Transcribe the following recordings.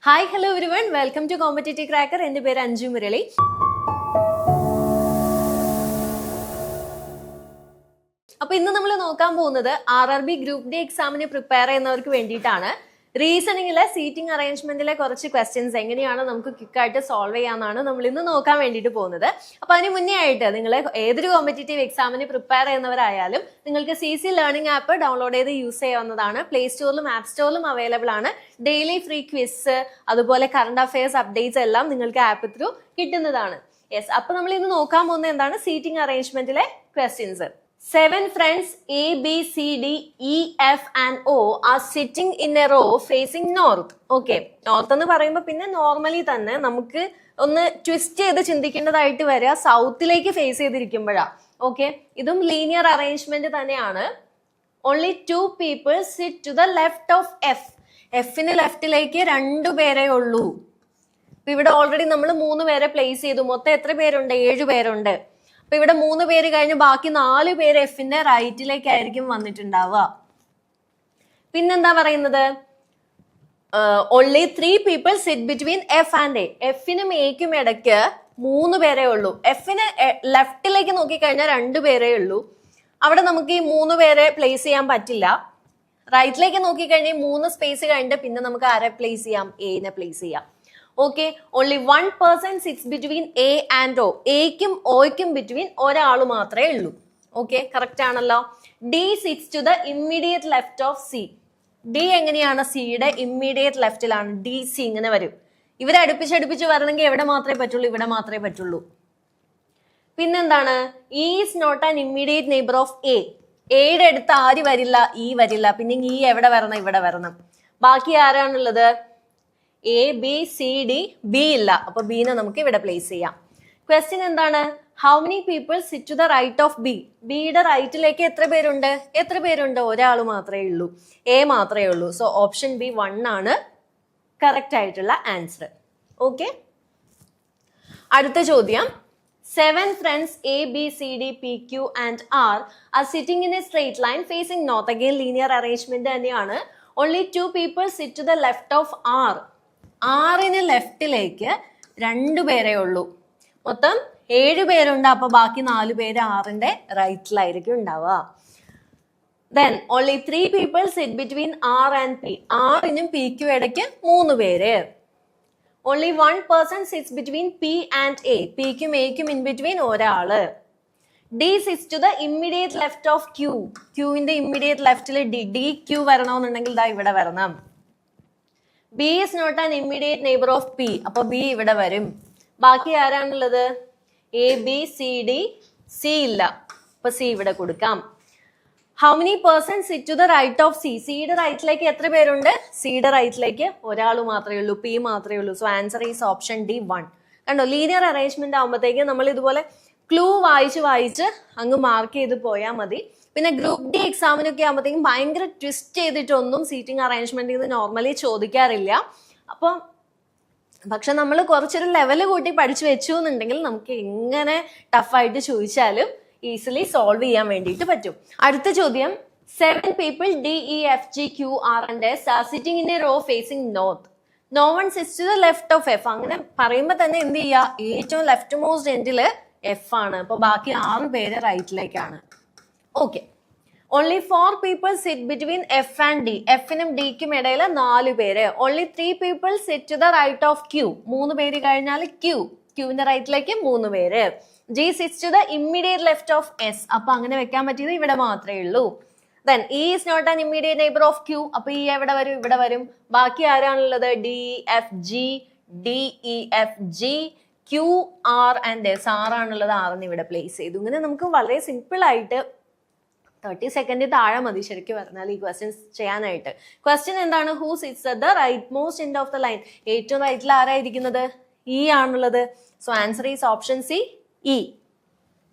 Hi hello everyone, welcome to competitive cracker. എൻ്റെ പേര് അഞ്ജു മുരളി. അപ്പൊ ഇന്ന് നമ്മൾ നോക്കാൻ പോകുന്നത് RRB ഗ്രൂപ്പ് ഡി എക്സാമിന് പ്രിപ്പയർ ചെയ്യുന്നവർക്ക് വേണ്ടിയിട്ടാണ്. റീസണിങ്ങിലെ സീറ്റിംഗ് അറേഞ്ച്മെന്റിലെ കുറച്ച് ക്വസ്റ്റ്യൻസ് എങ്ങനെയാണ് നമുക്ക് ക്വിക്കായിട്ട് സോൾവ് ചെയ്യാന്നാണ് നമ്മൾ ഇന്ന് നോക്കാൻ വേണ്ടിയിട്ട് പോകുന്നത്. അപ്പൊ അതിന് മുന്നേ ആയിട്ട് നിങ്ങൾ ഏതൊരു കോമ്പറ്റേറ്റീവ് എക്സാമിന് പ്രിപ്പയർ ചെയ്യുന്നവരായാലും നിങ്ങൾക്ക് CC ലേണിംഗ് ആപ്പ് ഡൗൺലോഡ് ചെയ്ത് യൂസ് ചെയ്യാവുന്നതാണ്. പ്ലേ സ്റ്റോറിലും ആപ്പ് സ്റ്റോറിലും അവൈലബിൾ ആണ്. ഡെയിലി ഫ്രീ ക്വിസ്, അതുപോലെ കറണ്ട് അഫയേഴ്സ് അപ്ഡേറ്റ്സ് എല്ലാം നിങ്ങൾക്ക് ആപ്പ് ത്രൂ കിട്ടുന്നതാണ്. യെസ്, അപ്പൊ നമ്മൾ ഇന്ന് നോക്കാൻ പോകുന്നത് എന്താണ്, seating അറേഞ്ച്മെന്റിലെ questions. 7 friends A, B, C, D, E, F and O are sitting in a row facing north. Okay, north എന്ന് പറയുമ്പോൾ പിന്നെ നോർമലി തന്നെ നമുക്ക് ഒന്ന് ട്വിസ്റ്റ് ചെയ്ത് ചിന്തിക്കേണ്ടതായിട്ട് വരിക സൗത്തിലേക്ക് ഫേസ് ചെയ്തിരിക്കുമ്പോഴാ. ഓക്കെ, ഇതും ലീനിയർ അറേഞ്ച്മെന്റ് തന്നെയാണ്. Only 2 people sit to the left of F. Fന് ലെഫ്റ്റിലേക്ക് 2 പേരേ ഉള്ളൂ. ഇവിടെ ഓൾറെഡി നമ്മൾ 3 പേരെ പ്ലേസ് ചെയ്തു. മൊത്തം എത്ര പേരുണ്ട്? 7 പേരുണ്ട്. അപ്പൊ ഇവിടെ 3 പേര് കഴിഞ്ഞ് ബാക്കി 4 പേര് എഫിന്റെ റൈറ്റിലേക്കായിരിക്കും വന്നിട്ടുണ്ടാവുക. പിന്നെന്താ പറയുന്നത്, only 3 people sit between F and A. എഫിനും എക്കും ഇടയ്ക്ക് 3 പേരേ ഉള്ളൂ. എഫിന് ലെഫ്റ്റിലേക്ക് നോക്കിക്കഴിഞ്ഞാൽ 2 പേരേ ഉള്ളൂ. അവിടെ നമുക്ക് ഈ 3 പേരെ പ്ലേസ് ചെയ്യാൻ പറ്റില്ല. റൈറ്റിലേക്ക് നോക്കിക്കഴിഞ്ഞാൽ 3 സ്പേസ് കഴിഞ്ഞിട്ട് പിന്നെ നമുക്ക് ആരെ പ്ലേസ് ചെയ്യാം? എനെ പ്ലേസ് ചെയ്യാം. Okay, only 1 person sits between A and O. എക്കും ഓയ്ക്കും ബിറ്റ്വീൻ ഒരാൾ മാത്രമേ ഉള്ളൂ. ഓക്കെ, കറക്റ്റ് ആണല്ലോ. D sits to the immediate left of C. D എങ്ങനെയാണ്? സിയുടെ ഇമ്മീഡിയറ്റ് ലെഫ്റ്റിലാണ്. DC ഇങ്ങനെ വരും. ഇവരെ അടുപ്പിച്ചടുപ്പിച്ച് വരണമെങ്കിൽ എവിടെ മാത്രമേ പറ്റുള്ളൂ? ഇവിടെ മാത്രമേ പറ്റുള്ളൂ. പിന്നെന്താണ്, E is not an immediate neighbor of A. എയുടെ അടുത്ത് ആര് വരില്ല? E വരില്ല. പിന്നെ E എവിടെ വരണം? ഇവിടെ വരണം. ബാക്കി ആരാണുള്ളത്? A, B, C, D. B ഇല്ല, അപ്പൊ ബിനെ നമുക്ക് ഇവിടെ പ്ലേസ് ചെയ്യാം. ക്വസ്റ്റ്യൻ എന്താണ്? How many people sit to the right of B? ബിയുടെ റൈറ്റിലേക്ക് എത്ര പേരുണ്ട്? എത്ര പേരുണ്ട്? ഒരാൾ മാത്രമേ ഉള്ളൂ. എ മാത്രമേ ഉള്ളൂ. സോ ഓപ്ഷൻ ബി 1 ആണ് കറക്റ്റ് ആയിട്ടുള്ള ആൻസർ. ഓക്കെ, അടുത്ത ചോദ്യം. 7 friends A, B, C, D, P, Q and R are sitting in a straight line facing north. Again linear arrangement തന്നെയാണ്. Only 2 people sit to the left of R. ആറിന് ലെഫ്റ്റിലേക്ക് 2 പേരേ ഉള്ളൂ. മൊത്തം 7 പേരുണ്ട്. അപ്പൊ ബാക്കി 4 പേര് ആറിന്റെ റൈറ്റിലായിരിക്കും ഉണ്ടാവുക. Then only 3 people sit between R and P. ആറിനും പിക്കും ഇടയ്ക്ക് 3 പേര്. Only 1 person sits between P and A. പിക്കും എക്കും ഇൻ ബിറ്റ്വീൻ ഒരാള്. D sits to the immediate left of Q. Qന്റെ ഇമ്മീഡിയറ്റ് ലെഫ്റ്റിൽ D, Q വരണമെന്നുണ്ടെങ്കിൽ ദാ ഇവിടെ വരണം. B is not an immediate neighbor of P. അപ്പൊ B ഇവിടെ വരും. ബാക്കി ആരാണുള്ളത്? A, B, C, D. C ഇല്ല, അപ്പൊ C ഇവിടെ കൊടുക്കാം. How many persons sit to the right of C? സിയുടെ റൈറ്റിലേക്ക് എത്ര പേരുണ്ട്? സിയുടെ റൈറ്റിലേക്ക് ഒരാൾ മാത്രമേ ഉള്ളൂ. P മാത്രമേ ഉള്ളൂ. So answer is option D 1. കണ്ടോ, ലീനിയർ അറേഞ്ച്മെന്റ് ആകുമ്പോഴത്തേക്ക് നമ്മൾ ഇതുപോലെ ക്ലൂ വായിച്ച് അങ്ങ് മാർക്ക് ചെയ്ത് പോയാൽ മതി. പിന്നെ ഗ്രൂപ്പ് ഡി എക്സാമിനൊക്കെ ആകുമ്പോഴത്തേക്കും ഭയങ്കര ട്വിസ്റ്റ് ചെയ്തിട്ടൊന്നും സീറ്റിംഗ് അറേഞ്ച്മെന്റ് ഇത് നോർമലി ചോദിക്കാറില്ല. അപ്പം പക്ഷെ നമ്മൾ കുറച്ചൊരു ലെവൽ കൂട്ടി പഠിച്ചു വെച്ചു എന്നുണ്ടെങ്കിൽ നമുക്ക് എങ്ങനെ ടഫായിട്ട് ചോദിച്ചാലും ഈസിലി സോൾവ് ചെയ്യാൻ വേണ്ടിയിട്ട് പറ്റും. അടുത്ത ചോദ്യം. 7 people D, E, F, G, Q, R and S are sitting in a row facing north. No one sits to the left of F. അങ്ങനെ പറയുമ്പോൾ തന്നെ എന്ത് ചെയ്യുക? ഏറ്റവും ലെഫ്റ്റ് മോസ്റ്റ് എൻഡില് F ആണ്. അപ്പൊ ബാക്കി 6 പേര് റൈറ്റിലേക്കാണ്. Okay, only 4 people sit between F and D. എഫിനും ഡിക്കും ഇടയിൽ 4 പേര്. Only 3 people sit to the right of Q. 3 പേര് കഴിഞ്ഞാൽ Qന്റെ റൈറ്റിലേക്ക് 3 പേര്. G sits to the immediate left of S. അപ്പൊ അങ്ങനെ വെക്കാൻ പറ്റിയത് ഇവിടെ മാത്രമേ ഉള്ളൂ. Then E is not an immediate neighbor of Q. അപ്പൊ E എവിടെ വരും? ഇവിടെ വരും. ബാക്കി ആരാണുള്ളത്? D, F, G, D, E, F, G, Q, R and S. R ആണുള്ളത്. R ഇവിടെ പ്ലേസ് ചെയ്തു. ഇങ്ങനെ നമുക്ക് വളരെ സിമ്പിൾ ആയിട്ട് 30 സെക്കൻഡിൽ താഴെ മതി ശരിക്കും പറഞ്ഞാൽ ഈ ക്വസ്റ്റ്യൻസ് ചെയ്യാനായിട്ട്. ക്വസ്റ്റ്യൻ എന്താണ്? Who sits at the right most end of the line? ഏറ്റവും റൈറ്റിൽ ആരായിരിക്കുന്നത്? E ആണുള്ളത്. So answer is option C, E.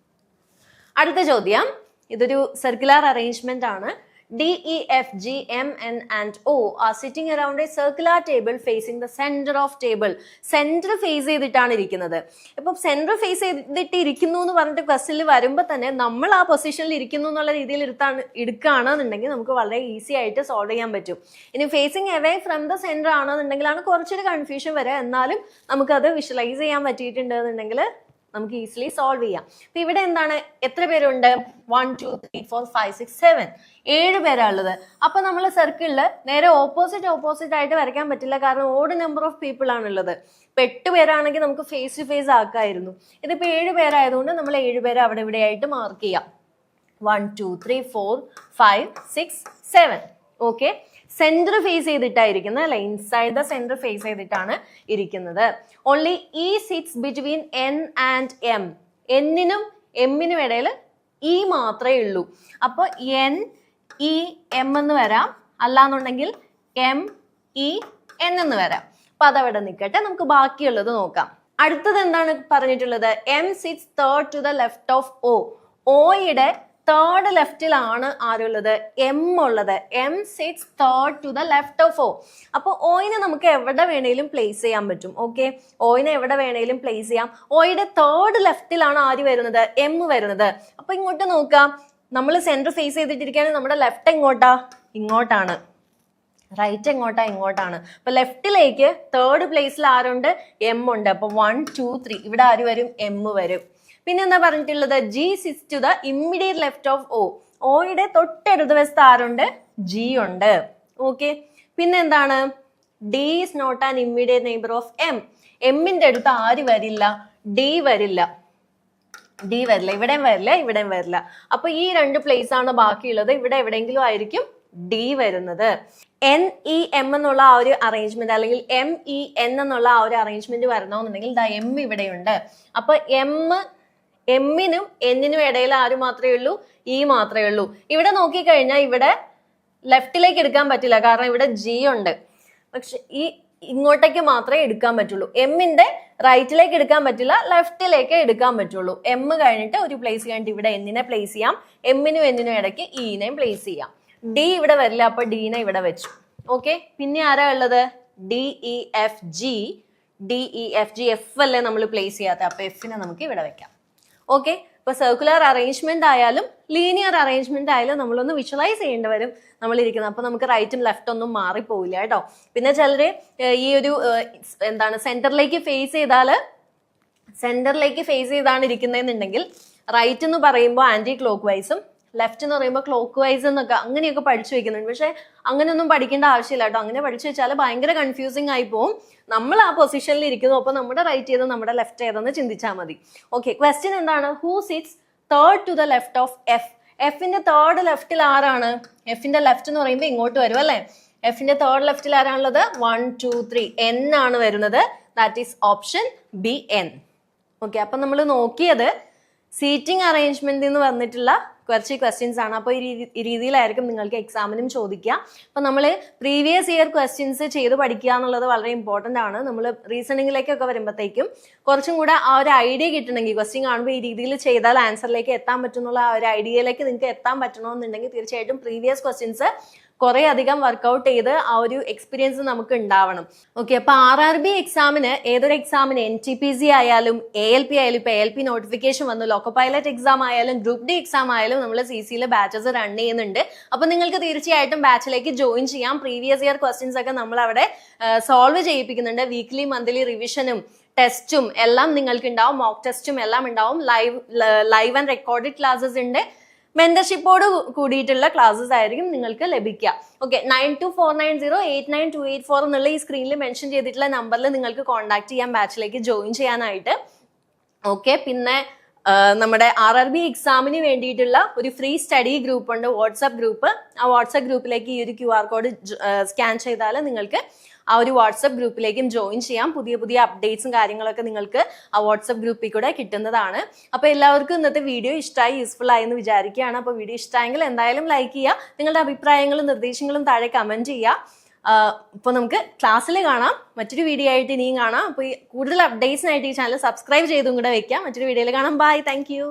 അടുത്ത ചോദ്യം. ഇതൊരു സർക്കുലർ അറേഞ്ച്മെന്റ് ആണ്. D, E, F, G, M, N and O are sitting around a circular table facing the center of table. Center face ചെയ്തിട്ടാണ് ഇരിക്കുന്നത്. ഇപ്പം സെന്റർ ഫേസ് ചെയ്തിട്ട് ഇരിക്കുന്നു എന്ന് പറഞ്ഞിട്ട് ക്വസ്റ്റ്യനിൽ വരുമ്പോൾ തന്നെ നമ്മൾ ആ പൊസിഷനിൽ ഇരിക്കുന്നു എന്നുള്ള രീതിയിൽ എടുക്കുകയാണെന്നുണ്ടെങ്കിൽ നമുക്ക് വളരെ ഈസി ആയിട്ട് സോൾവ് ചെയ്യാൻ പറ്റും. ഇനി facing away from the centre ആണെന്നുണ്ടെങ്കിലാണ് കുറച്ചൊരു കൺഫ്യൂഷൻ വരിക. എന്നാലും നമുക്കത് വിഷ്വലൈസ് ചെയ്യാൻ പറ്റിയിട്ടുണ്ട് എന്നുണ്ടെങ്കിൽ നമുക്ക് ഈസിലി സോൾവ് ചെയ്യാം. അപ്പൊ ഇവിടെ എന്താണ്, എത്ര പേരുണ്ട്? 1 2 3 4 5 6 7 7 പേരാ ഉള്ളത്. അപ്പൊ നമ്മൾ സർക്കിളില് നേരെ ഓപ്പോസിറ്റ് ആയിട്ട് വരയ്ക്കാൻ പറ്റില്ല, കാരണം ഓഡ് നമ്പർ ഓഫ് പീപ്പിൾ ആണുള്ളത്. ഇപ്പൊ 8 പേരാണെങ്കിൽ നമുക്ക് ഫേസ് ടു ഫേസ് ആക്കായിരുന്നു. ഇതിപ്പോ 7 പേരായതുകൊണ്ട് നമ്മൾ 7 പേരെ അവിടെ ഇവിടെ ആയിട്ട് മാർക്ക് ചെയ്യാം. 1 2 3 4 5 6 7. ഓക്കെ, സെന്റർ ഫേസ് ചെയ്തിട്ടായിരിക്കുന്നത് അല്ലെ, ഇൻസൈഡ് ദ സെന്റർ ഫേസ് ചെയ്തിട്ടാണ് ഇരിക്കുന്നത്. Only E sits between N and M. എന്നിനും എമ്മിനും ഇടയിൽ ഇ മാത്രമേ ഉള്ളൂ. അപ്പൊ എൻ ഇ എം എന്ന് വരാം, അല്ലാന്നുണ്ടെങ്കിൽ എം ഇ എൻ എന്ന് വരാം. അപ്പൊ അതവിടെ നിൽക്കട്ടെ, നമുക്ക് ബാക്കിയുള്ളത് നോക്കാം. അടുത്തത് എന്താണ് പറഞ്ഞിട്ടുള്ളത്? M sits third to the left of O. ഓയുടെ തേർഡ് ലെഫ്റ്റിലാണ് ആരുള്ളത്? എം ഉള്ളത്. M sits third to the left of O. അപ്പൊ ഓയിനെ നമുക്ക് എവിടെ വേണേലും പ്ലേസ് ചെയ്യാൻ പറ്റും. ഓക്കെ, ഓയിനെ എവിടെ വേണേലും പ്ലേസ് ചെയ്യാം. ഓയുടെ തേർഡ് ലെഫ്റ്റിലാണ് ആര് വരുന്നത്? എം വരുന്നത്. അപ്പൊ ഇങ്ങോട്ട് നോക്കാം, നമ്മൾ സെന്റർ ഫേസ് ചെയ്തിട്ടിരിക്കുകയാണെങ്കിൽ നമ്മുടെ ലെഫ്റ്റ് എങ്ങോട്ടാ? ഇങ്ങോട്ടാണ്. റൈറ്റ് എങ്ങോട്ടാ? ഇങ്ങോട്ടാണ്. അപ്പൊ ലെഫ്റ്റിലേക്ക് തേർഡ് പ്ലേസിൽ ആരുണ്ട്? എം ഉണ്ട്. അപ്പൊ 1 2 3 ഇവിടെ ആര് വരും? എം വരും. പിന്നെ എന്താ പറഞ്ഞിട്ടുള്ളത്? G sits to the immediate left of O. ഓയുടെ തൊട്ടടുത്ത ആരുണ്ട്? ജി ഉണ്ട്. ഓക്കെ, പിന്നെ എന്താണ്? D is not an immediate neighbour of M. എമ്മിന്റെ അടുത്ത് ആര് വരില്ല? ഡി വരില്ല. ഡി വരില്ല, ഇവിടെയും വരില്ല, ഇവിടെയും വരില്ല. അപ്പൊ ഈ 2 പ്ലേസ് ആണ് ബാക്കിയുള്ളത്. ഇവിടെ എവിടെയെങ്കിലും ആയിരിക്കും ഡി വരുന്നത്. എൻ ഇ എം എന്നുള്ള ആ ഒരു അറേഞ്ച്മെന്റ്, അല്ലെങ്കിൽ എം ഇ എൻ എന്നുള്ള ആ ഒരു അറേഞ്ച്മെന്റ് വരണമെന്നുണ്ടെങ്കിൽ ദാ എം ഇവിടെയുണ്ട്. അപ്പൊ എമ്മിനും എന്നിനും ഇടയിൽ ആര് മാത്രമേ ഉള്ളൂ? ഇ മാത്രമേ ഉള്ളൂ. ഇവിടെ നോക്കിക്കഴിഞ്ഞാൽ ഇവിടെ ലെഫ്റ്റിലേക്ക് എടുക്കാൻ പറ്റില്ല, കാരണം ഇവിടെ ജി ഉണ്ട്. പക്ഷെ ഇങ്ങോട്ടേക്ക് മാത്രമേ എടുക്കാൻ പറ്റുള്ളൂ. എമ്മിന്റെ റൈറ്റിലേക്ക് എടുക്കാൻ പറ്റില്ല, ലെഫ്റ്റിലേക്ക് എടുക്കാൻ പറ്റുള്ളൂ. എം കഴിഞ്ഞിട്ട് ഒരു പ്ലേസ് കഴിഞ്ഞിട്ട് ഇവിടെ എന്നിനെ പ്ലേസ് ചെയ്യാം. എമ്മിനും എന്നിനും ഇടയ്ക്ക് ഇനെയും പ്ലേസ് ചെയ്യാം. ഡി ഇവിടെ വരില്ല, അപ്പൊ ഡീനെ ഇവിടെ വെച്ചു. ഓക്കെ, പിന്നെ ആരാ ഉള്ളത്? D E F G. D E F G, F അല്ലേ നമ്മൾ പ്ലേസ് ചെയ്യാത്ത, അപ്പൊ എഫിനെ നമുക്ക് ഇവിടെ വെക്കാം. ഓക്കെ, ഇപ്പൊ സർക്കുലർ അറേഞ്ച്മെന്റ് ആയാലും ലീനിയർ അറേഞ്ച്മെന്റ് ആയാലും നമ്മളൊന്ന് വിഷ്വലൈസ് ചെയ്യേണ്ടി വരും നമ്മൾ ഇരിക്കുന്നത്. അപ്പൊ നമുക്ക് റൈറ്റും ലെഫ്റ്റ് ഒന്നും മാറിപ്പോവില്ല കേട്ടോ. പിന്നെ ചിലര് ഈ ഒരു എന്താണ് സെന്ററിലേക്ക് ഫേസ് ചെയ്താണ് ഇരിക്കുന്നതെന്നുണ്ടെങ്കിൽ റൈറ്റ് എന്ന് പറയുമ്പോൾ ആന്റി ക്ലോക്ക് വൈസും ലെഫ്റ്റ് എന്ന് പറയുമ്പോൾ ക്ലോക്ക് വൈസ് എന്നൊക്കെ അങ്ങനെയൊക്കെ പഠിച്ചു വെക്കുന്നുണ്ട്. പക്ഷെ അങ്ങനെയൊന്നും പഠിക്കേണ്ട ആവശ്യമില്ല കേട്ടോ. അങ്ങനെ പഠിച്ചു വെച്ചാൽ ഭയങ്കര കൺഫ്യൂസിങ് ആയി പോകും. നമ്മൾ ആ പൊസിഷനിൽ ഇരിക്കുന്നു, അപ്പൊ നമ്മുടെ റൈറ്റ് ചെയ്ത് നമ്മുടെ ലെഫ്റ്റ് ഏതെന്ന് ചിന്തിച്ചാൽ മതി. ഓക്കെ, ക്വസ്റ്റ്യൻ എന്താണ്? Who sits third to the left of F. എഫിന്റെ തേർഡ് ലെഫ്റ്റിൽ ആരാണ്? എഫിന്റെ ലെഫ്റ്റ് എന്ന് പറയുമ്പോൾ ഇങ്ങോട്ട് വരും അല്ലെ. എഫിന്റെ തേർഡ് ലെഫ്റ്റിൽ ആരാണുള്ളത്? 1 2 3 എൻ ആണ് വരുന്നത്. That is option B, N. Okay, അപ്പൊ നമ്മൾ നോക്കിയത് സീറ്റിംഗ് അറേഞ്ച്മെന്റ് എന്ന് വന്നിട്ടുള്ള കുറച്ച് ക്വസ്റ്റ്യൻസ് ആണ്. അപ്പോൾ ഈ രീതിയിലായിരിക്കും നിങ്ങൾക്ക് എക്സാമിനും ചോദിക്കുക. അപ്പൊ നമ്മൾ പ്രീവിയസ് ഇയർ ക്വസ്റ്റ്യൻസ് ചെയ്ത് പഠിക്കുക എന്നുള്ളത് വളരെ ഇമ്പോർട്ടന്റ് ആണ്. നമ്മൾ റീസണിങ്ങിലേക്കൊക്കെ വരുമ്പോഴത്തേക്കും കുറച്ചും കൂടെ ആ ഒരു ഐഡിയ കിട്ടണമെങ്കിൽ, ക്വസ്റ്റ്യൻ കാണുമ്പോൾ ഈ രീതിയിൽ ചെയ്താൽ ആൻസറിലേക്ക് എത്താൻ പറ്റുന്നുള്ള ആ ഒരു ഐഡിയയിലേക്ക് നിങ്ങൾക്ക് എത്താൻ പറ്റണമെന്നുണ്ടെങ്കിൽ തീർച്ചയായിട്ടും പ്രീവിയസ് ക്വസ്റ്റ്യൻസ് കുറെ അധികം വർക്ക്ഔട്ട് ചെയ്ത് ആ ഒരു എക്സ്പീരിയൻസ് നമുക്ക് ഉണ്ടാവണം. ഓക്കെ, അപ്പൊ RRB എക്സാമിന്, ഏതൊരു എക്സാമിന് NTPC ആയാലും ALP ആയാലും, ഇപ്പൊ ALP നോട്ടിഫിക്കേഷൻ വന്നു, ലോക്കോ പൈലറ്റ് എക്സാം ആയാലും ഗ്രൂപ്പ് ഡി എക്സാം ആയാലും നമ്മൾ CCയിൽ ബാച്ചസ് റൺ ചെയ്യുന്നുണ്ട്. അപ്പൊ നിങ്ങൾക്ക് തീർച്ചയായിട്ടും ബാച്ചിലേക്ക് ജോയിൻ ചെയ്യാം. പ്രീവിയസ് ഇയർ ക്വസ്റ്റ്യൻസ് ഒക്കെ നമ്മൾ അവിടെ സോൾവ് ചെയ്യിപ്പിക്കുന്നുണ്ട്. വീക്ക്ലി മന്ത്ലി റിവിഷനും ടെസ്റ്റും എല്ലാം നിങ്ങൾക്ക് ഉണ്ടാവും. മോക്ക് ടെസ്റ്റും എല്ലാം ഉണ്ടാവും. ലൈവ് ആൻഡ് റെക്കോർഡഡ് ക്ലാസ്സസ് ഉണ്ട്. മെന്റർഷിപ്പോട് കൂടിയിട്ടുള്ള ക്ലാസ്സസ് ആയിരിക്കും നിങ്ങൾക്ക് ലഭിക്കുക. ഓക്കെ, 9249089284 എന്നുള്ള ഈ സ്ക്രീനിൽ മെൻഷൻ ചെയ്തിട്ടുള്ള നമ്പറിൽ നിങ്ങൾക്ക് കോൺടാക്ട് ചെയ്യാം ബാച്ചിലേക്ക് ജോയിൻ ചെയ്യാനായിട്ട്. ഓക്കെ, പിന്നെ നമ്മുടെ RRB എക്സാമിന് വേണ്ടിയിട്ടുള്ള ഒരു ഫ്രീ സ്റ്റഡി ഗ്രൂപ്പ് ഉണ്ട്, വാട്സ്ആപ്പ് ഗ്രൂപ്പ്. ആ വാട്സ്ആപ്പ് ഗ്രൂപ്പിലേക്ക് ഈ ഒരു QR കോഡ് സ്കാൻ ചെയ്താൽ നിങ്ങൾക്ക് ആ ഒരു വാട്സ്ആപ്പ് ഗ്രൂപ്പിലേക്കും ജോയിൻ ചെയ്യാം. പുതിയ പുതിയ അപ്ഡേറ്റ്സും കാര്യങ്ങളൊക്കെ നിങ്ങൾക്ക് ആ വാട്സ്ആപ്പ് ഗ്രൂപ്പിൽ കൂടെ കിട്ടുന്നതാണ്. അപ്പോൾ എല്ലാവർക്കും ഇന്നത്തെ വീഡിയോ ഇഷ്ടമായി, യൂസ്ഫുൾ ആയി എന്ന് വിചാരിക്കുകയാണ്. അപ്പോൾ വീഡിയോ ഇഷ്ടമായെങ്കിൽ എന്തായാലും ലൈക്ക് ചെയ്യുക. നിങ്ങളുടെ അഭിപ്രായങ്ങളും നിർദ്ദേശങ്ങളും താഴെ കമന്റ് ചെയ്യുക. ഇപ്പോൾ നമുക്ക് ക്ലാസ്സിൽ കാണാം. മറ്റൊരു വീഡിയോ ആയിട്ട് ഇനിയും കാണാം. അപ്പോൾ ഈ കൂടുതൽ അപ്ഡേറ്റ്സിനായിട്ട് ഈ ചാനൽ സബ്സ്ക്രൈബ് ചെയ്തും കൂടെ വെക്കാം. മറ്റൊരു വീഡിയോയിൽ കാണാം. Bye, thank U.